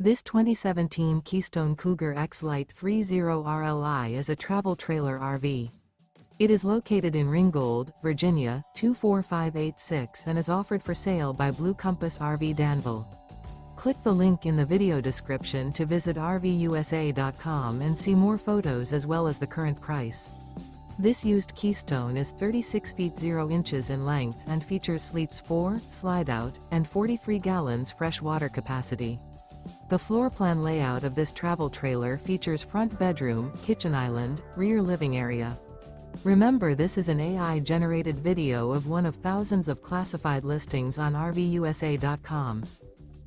This 2017 Keystone Cougar X-Lite 30RLI is a travel trailer RV. It is located in Ringgold, Virginia, 24586 and is offered for sale by Blue Compass RV Danville. Click the link in the video description to visit RVUSA.com and see more photos as well as the current price. This used Keystone is 36 feet 0 inches in length and features sleeps 4, Slideout, and 43 gallons fresh water capacity. The floor plan layout of this travel trailer features front bedroom, kitchen island, rear living area. Remember, this is an AI-generated video of one of thousands of classified listings on RVUSA.com.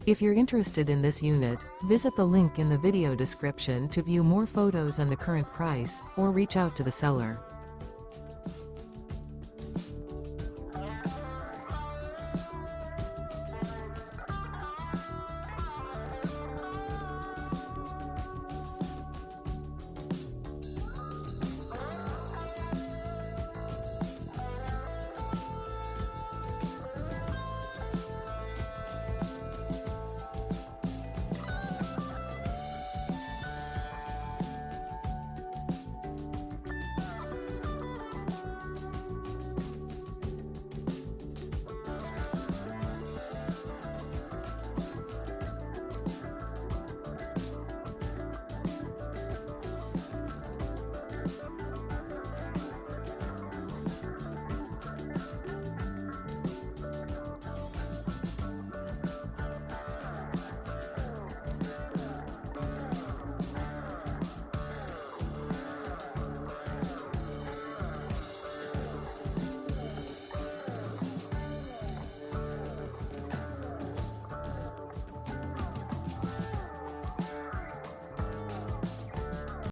If you're interested in this unit, visit the link in the video description to view more photos and the current price, or reach out to the seller.